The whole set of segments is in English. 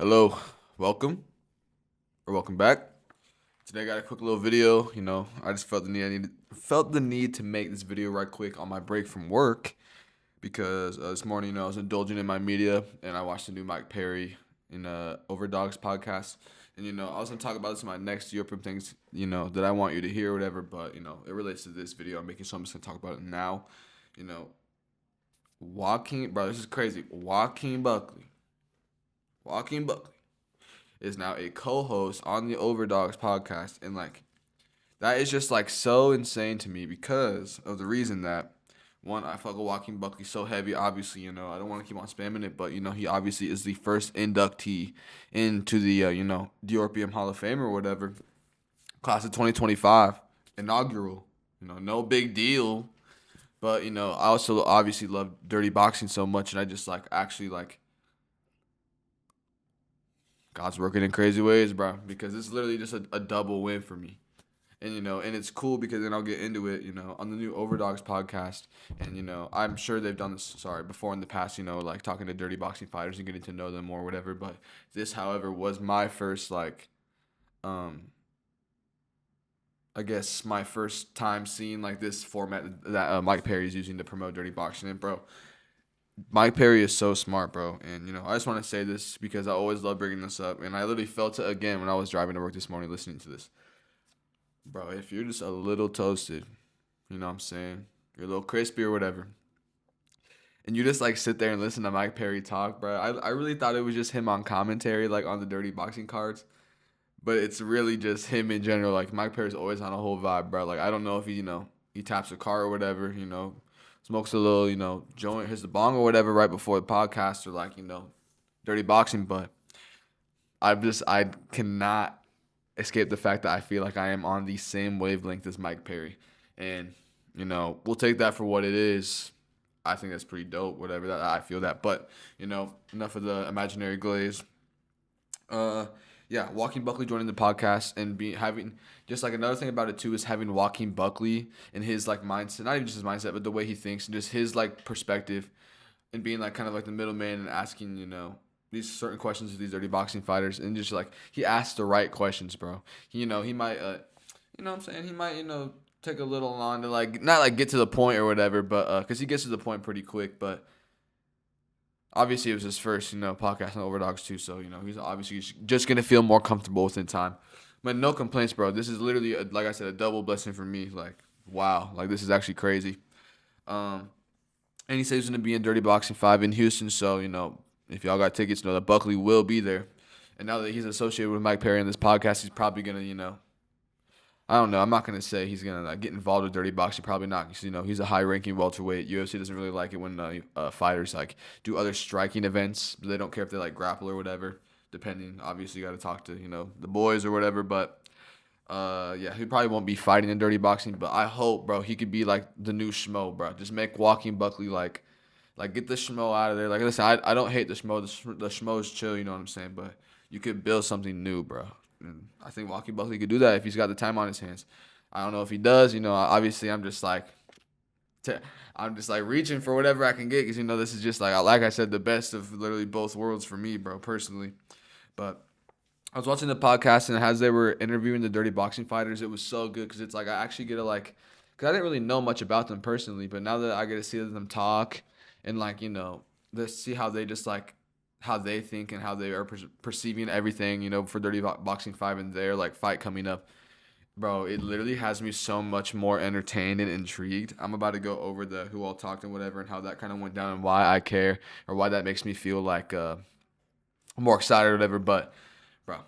Hello, welcome back. Today I got a quick little video. I just felt the need to make this video right quick on my break from work because this morning, I was indulging in my media and I watched the new Mike Perry in Overdogs podcast. And I was gonna talk about this in my next DIORPIUM things, that I want you to hear, or whatever. But it relates to this video I'm making, so I'm just gonna talk about it now. You know, Joaquin, bro, this is crazy. Joaquin Buckley is now a co-host on the Overdogs podcast, and like that is just like so insane to me because of the reason that one, I fuck with Joaquin Buckley so heavy. Obviously, I don't want to keep on spamming it, but he obviously is the first inductee into the DIORPIUM Hall of Fame or whatever, class of 2025, inaugural. No big deal, but I also obviously love dirty boxing so much, and I just like actually like God's working in crazy ways, bro. Because it's literally just a double win for me. And and it's cool because then I'll get into it, on the new Overdogs podcast. And I'm sure they've done this, before in the past, like talking to dirty boxing fighters and getting to know them or whatever. But this, however, was my first um, I guess my first time seeing like this format that Mike Perry is using to promote dirty boxing. And bro, Mike Perry is so smart, bro. And I just want to say this because I always love bringing this up, and I literally felt it again when I was driving to work this morning listening to this. Bro, if you're just a little toasted, you know what I'm saying? You're a little crispy or whatever. And you just like sit there and listen to Mike Perry talk, bro. I really thought it was just him on commentary, like on the dirty boxing cards. But it's really just him in general. Like Mike Perry's always on a whole vibe, bro. Like I don't know if he taps a car or whatever, smokes a little, joint, hits the bong or whatever right before the podcast or like, dirty boxing, but I cannot escape the fact that I feel like I am on the same wavelength as Mike Perry. And, we'll take that for what it is. I think that's pretty dope, whatever that I feel that. But, enough of the imaginary glaze. Uh yeah, Joaquin Buckley joining the podcast and be having just like another thing about it too is having Joaquin Buckley and his like mindset, not even just his mindset, but the way he thinks and just his like perspective and being like kind of like the middleman and asking, these certain questions to these dirty boxing fighters and just like he asks the right questions, bro. He might what I'm saying? He might, take a little long to like not like get to the point or whatever, but cuz he gets to the point pretty quick, but obviously it was his first, podcast on Overdogs too, so he's obviously just going to feel more comfortable within time. But no complaints, bro. This is literally like I said a double blessing for me. Like wow, like this is actually crazy. Um and he says he's going to be in Dirty Boxing 5 in Houston. So, if y'all got tickets, know that Buckley will be there. And now that he's associated with Mike Perry on this podcast, he's probably going to, I don't know. I'm not going to say he's going to get involved with Dirty Boxing. Probably not. Because, he's a high ranking welterweight. UFC doesn't really like it when fighters like do other striking events. They don't care if they like grapple or whatever. Depending. Obviously, you got to talk to, the boys or whatever. But yeah, he probably won't be fighting in dirty boxing, but I hope, bro, he could be like the new Schmo, bro. Just make Joaquin Buckley like get the Schmo out of there. Like listen, I don't hate the Schmo. The Schmo's chill, you know what I'm saying? But you could build something new, bro. And I think Joaquin Buckley could do that if he's got the time on his hands. I don't know if he does. Obviously t- I'm just like reaching for whatever I can get because this is just like I said, the best of literally both worlds for me, bro, personally. But I was watching the podcast and as they were interviewing the dirty boxing fighters, it was so good because it's like I actually get to like, because I didn't really know much about them personally, but now that I get to see them talk and like see how they just like how they think and how they are perceiving everything, for dirty boxing 5 and their like fight coming up, bro, it literally has me so much more entertained and intrigued. I'm about to go over the who all talked and whatever and how that kind of went down and why I care or why that makes me feel like more excited or whatever, but. Bro,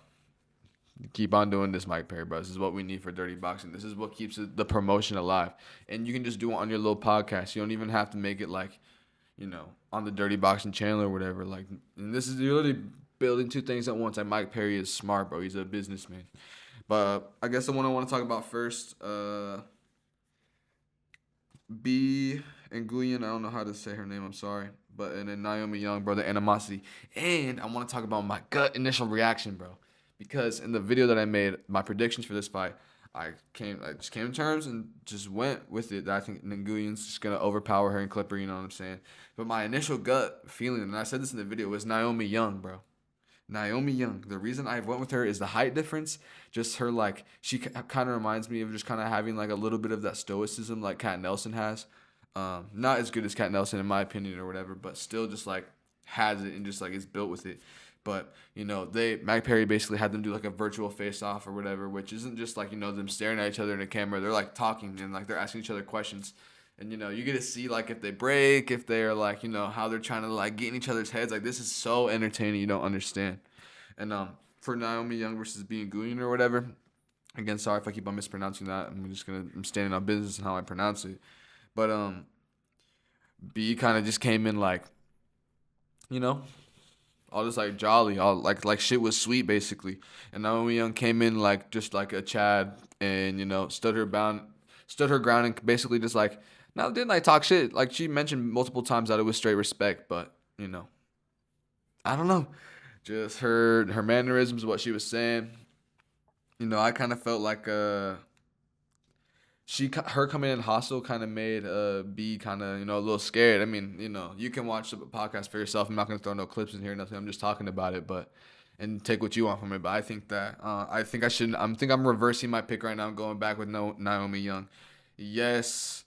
keep on doing this, Mike Perry, bro. This is what we need for dirty boxing. This is what keeps the promotion alive. And you can just do it on your little podcast. You don't even have to make it like, on the dirty boxing channel or whatever. Like, and this is you're literally building two things at once. And Mike Perry is smart, bro. He's a businessman. But I guess the one I want to talk about first, B and Nguyen. I don't know how to say her name. I'm sorry. But and then Naomi Young, bro, the animosity. And I want to talk about my gut initial reaction, bro. Because in the video that I made, my predictions for this fight, I just came to terms and just went with it. That I think Nguyen's just gonna overpower her and clip her. You know what I'm saying? But my initial gut feeling, and I said this in the video, was Naomi Young, bro. Naomi Young. The reason I went with her is the height difference. Just her like she kind of reminds me of just kind of having like a little bit of that stoicism like Kat Nelson has. Not as good as Kat Nelson in my opinion or whatever, but still just like has it and just like is built with it. But Mac Perry basically had them do like a virtual face off or whatever, which isn't just like them staring at each other in a camera. They're like talking and like they're asking each other questions. And you get to see like if they break, if they're like how they're trying to like get in each other's heads. Like this is so entertaining, you don't understand. And for Naomi Young versus Being Nguyen or whatever, again, sorry if I keep on mispronouncing that. I'm standing on business and how I pronounce it. But B kind of just came in like you know all just like jolly, all like shit was sweet basically. And Naomi Young came in like just like a Chad and stood her ground and basically just like now didn't like talk shit. Like she mentioned multiple times that it was straight respect, but I don't know. Just her mannerisms, what she was saying. I kind of felt like her coming in hostile kind of made B kind of a little scared. I mean, you can watch the podcast for yourself. I'm not gonna throw no clips in here, nothing. I'm just talking about it, but and take what you want from it. But I think that I think I shouldn't. I'm reversing my pick right now. I'm going back with Naomi Young. Yes,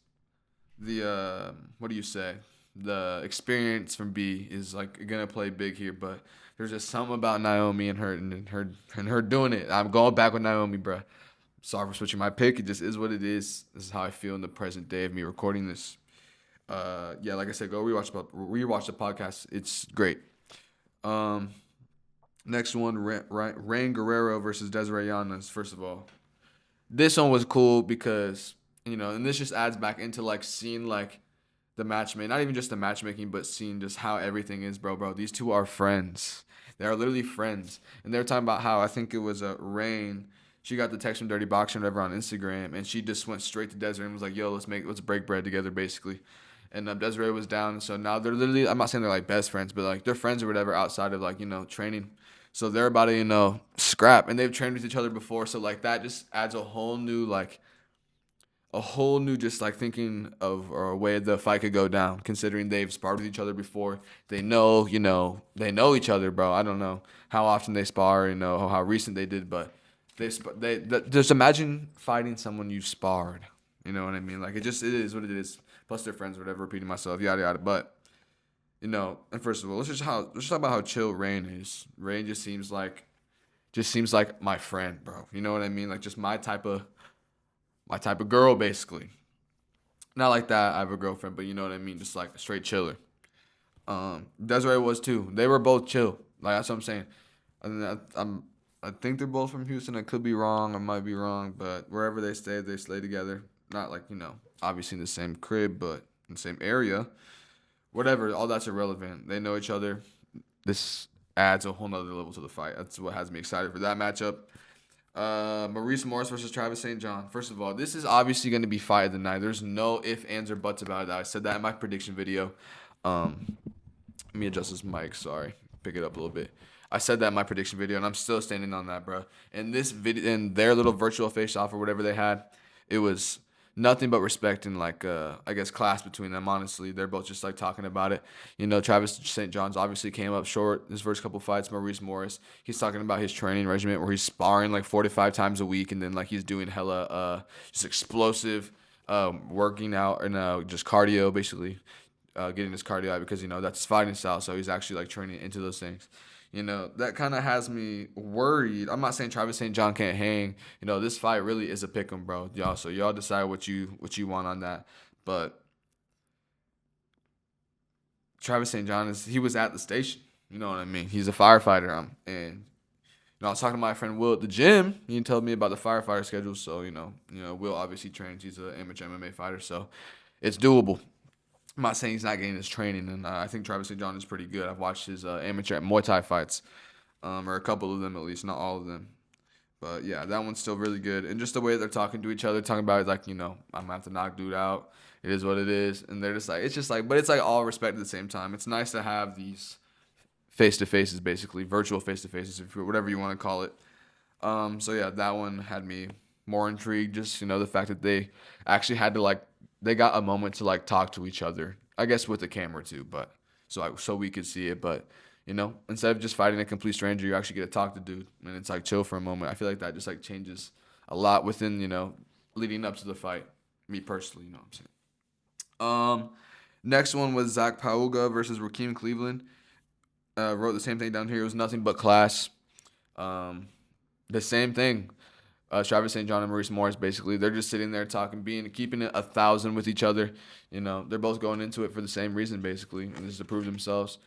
the what do you say? The experience from B is like gonna play big here, but there's just something about Naomi and her doing it. I'm going back with Naomi, bruh. Sorry for switching my pick. It just is what it is. This is how I feel in the present day of me recording this. Yeah, like I said, go rewatch the podcast. It's great. Um, Next one, Rain Guerrero versus Desiree Yanez. First of all, this one was cool because and this just adds back into like seeing like the matchmaking, not even just the matchmaking, but seeing just how everything is, bro. These two are friends. They are literally friends, and they're talking about how I think it was Rain. She got the text from Dirty Boxer and whatever on Instagram, and she just went straight to Desiree and was like, "Yo, let's break bread together," basically. And Desiree was down, so now they're literally. I'm not saying they're like best friends, but like they're friends or whatever outside of like training. So they're about to scrap, and they've trained with each other before, so like that just adds a whole new just like thinking of or a way the fight could go down, considering they've sparred with each other before. They know each other, bro. I don't know how often they spar, how recent they did, but just imagine fighting someone you sparred. You know what I mean? Like it is what it is. Plus they're friends, whatever. Repeating myself, yada yada. But and first of all, let's just talk about how chill Rain is. Rain just seems like my friend, bro. You know what I mean? Like just my type of girl, basically. Not like that. I have a girlfriend, but you know what I mean. Just like a straight chiller. Desiree was too. They were both chill. Like that's what I'm saying. I think they're both from Houston. I could be wrong. I might be wrong, but wherever they stay together. Not like obviously in the same crib, but in the same area. Whatever. All that's irrelevant. They know each other. This adds a whole nother level to the fight. That's what has me excited for that matchup. Maurice Morris versus Travis St. John. First of all, this is obviously going to be fight of the night. There's no ifs, ands, or buts about it. I said that in my prediction video. Let me adjust this mic. Sorry, pick it up a little bit. I said that in my prediction video, and I'm still standing on that, bro. In this video, in their little virtual face-off or whatever they had, it was nothing but respect and like I guess class between them. Honestly, they're both just like talking about it. Travis St. John's obviously came up short his first couple fights. Maurice Morris, he's talking about his training regimen where he's sparring like 4 to 5 times a week, and then like he's doing hella just explosive working out and just cardio basically. Getting his cardio out because that's his fighting style. So he's actually like training into those things. That kind of has me worried. I'm not saying Travis St. John can't hang. This fight really is a pick 'em, bro, y'all. So y'all decide what you want on that. But Travis St. John he was at the station. You know what I mean? He's a firefighter. And I was talking to my friend Will at the gym. He told me about the firefighter schedule. So Will obviously trains. He's an amateur MMA fighter. So it's doable. I'm not saying he's not getting his training, and I think Travis St. John is pretty good. I've watched his amateur Muay Thai fights, or a couple of them at least, not all of them. But yeah, that one's still really good. And just the way they're talking to each other, talking about it like, I'm gonna have to knock dude out. It is what it is. And they're just like, but it's like all respect at the same time. It's nice to have these face to faces, basically, virtual face to faces, whatever you want to call it. So yeah, that one had me more intrigued. Just the fact that they actually had to they got a moment to talk to each other. I guess with the camera too, but so we could see it. But Instead of just fighting a complete stranger, you actually get to talk to dude, and it's like chill for a moment. I feel like that just like changes a lot within, leading up to the fight. Me personally, you know what I'm saying. Next one was Zach Pauga versus Rakeem Cleveland. Wrote the same thing down here. It was nothing but class. The same thing. Travis St. John and Maurice Morris, basically, they're just sitting there talking, keeping it 1,000 with each other. They're both going into it for the same reason, basically, and just to prove themselves.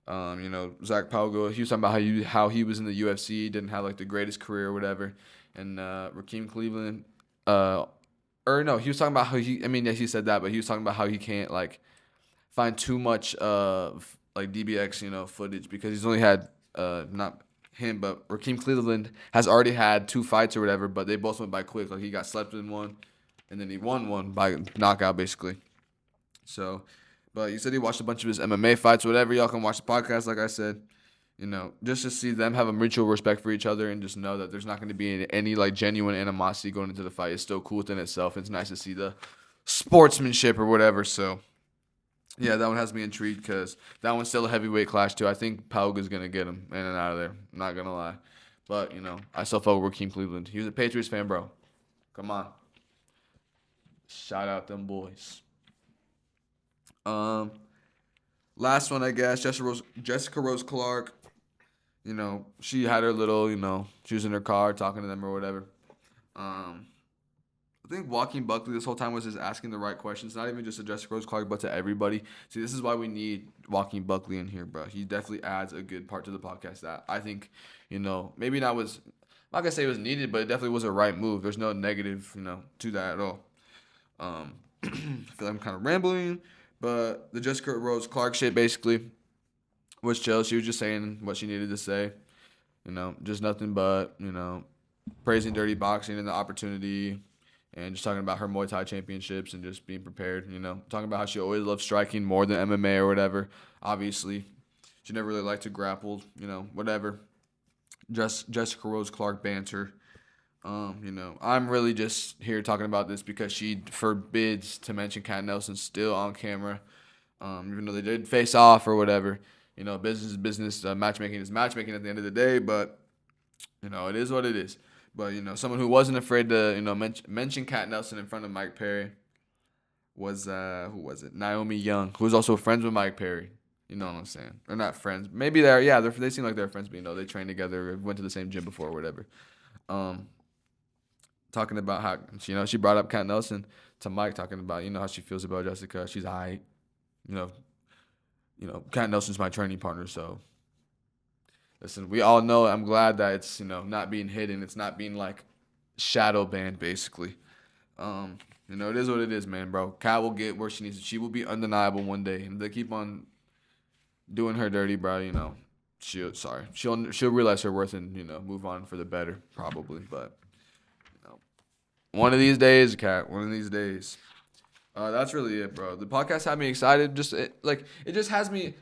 Zach Pauga, he was talking about how he was in the UFC, didn't have like the greatest career or whatever, and Rakeem Cleveland, or no, he was talking about how yes, he said that, but he was talking about how he can't like find too much of like DBX, footage because he's only had not him, but Rakeem Cleveland has already had 2 fights or whatever, but they both went by quick. Like he got slept in one, and then he won one by knockout, basically. So, but you said he watched a bunch of his MMA fights, whatever. Y'all can watch the podcast, like I said. Just to see them have a mutual respect for each other and just know that there's not going to be any like genuine animosity going into the fight. It's still cool within itself. It's nice to see the sportsmanship or whatever. So, yeah, that one has me intrigued because that one's still a heavyweight clash too. I think Pauga's going to get him in and out of there. I'm not going to lie. But, I still fuck with Rakeem Cleveland. He was a Patriots fan, bro. Come on. Shout out them boys. Last one, I guess, Jessica Rose Clark. She had her little, she was in her car talking to them or whatever. I think Joaquin Buckley this whole time was just asking the right questions, not even just to Jessica Rose Clark, but to everybody. See, this is why we need Joaquin Buckley in here, bro. He definitely adds a good part to the podcast that I think, maybe I'm not gonna say it was needed, but it definitely was a right move. There's no negative, to that at all. I feel like I'm kind of rambling, but the Jessica Rose Clark shit basically was chill. She was just saying what she needed to say, just nothing but, praising dirty boxing and the opportunity. And just talking about her Muay Thai championships and just being prepared, Talking about how she always loved striking more than MMA or whatever. Obviously, she never really liked to grapple, whatever. Just Jessica Rose Clark banter. I'm really just here talking about this because she forbids to mention Cat Nelson still on camera. Even though they did face off or whatever. Business is business. Matchmaking is matchmaking at the end of the day. But, it is what it is. But, someone who wasn't afraid to, mention Cat Nelson in front of Mike Perry was, who was it? Naomi Young, who was also friends with Mike Perry. You know what I'm saying? Or not friends. Maybe they seem like they're friends, but, they trained together, went to the same gym before or whatever. Talking about how, she brought up Cat Nelson to Mike, talking about, how she feels about Jessica. She's all right. Cat Nelson's my training partner, so. Listen, we all know. I'm glad that it's not being hidden. It's not being like shadow banned, basically. It is what it is, man, bro. Kat will get where she needs. She will be undeniable one day, and if they keep on doing her dirty, bro. She'll realize her worth and move on for the better, probably. But one of these days, Kat. One of these days. That's really it, bro. The podcast had me excited. It just has me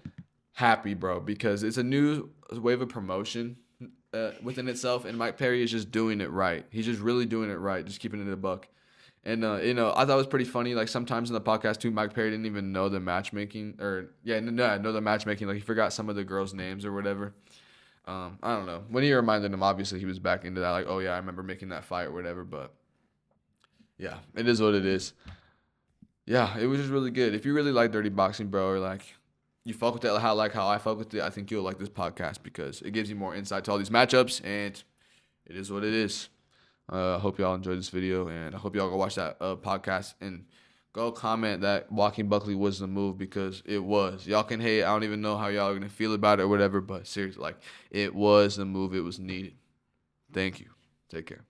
happy, bro, because it's a new wave of promotion within itself, and Mike Perry is just doing it right. He's just really doing it right, just keeping it a buck. And I thought it was pretty funny. Like sometimes in the podcast too, Mike Perry didn't even know the matchmaking, know the matchmaking. Like he forgot some of the girls' names or whatever. I don't know. When he reminded him, obviously he was back into that. Like, oh yeah, I remember making that fight or whatever. But yeah, it is what it is. Yeah, it was just really good. If you really like dirty boxing, bro, or like you fuck with it how I fuck with it, I think you'll like this podcast because it gives you more insight to all these matchups, and it is what it is. I hope y'all enjoyed this video, and I hope y'all go watch that podcast and go comment that Joaquin Buckley was the move because it was. Y'all can hate. I don't even know how y'all are gonna feel about it or whatever, but seriously, like it was the move. It was needed. Thank you. Take care.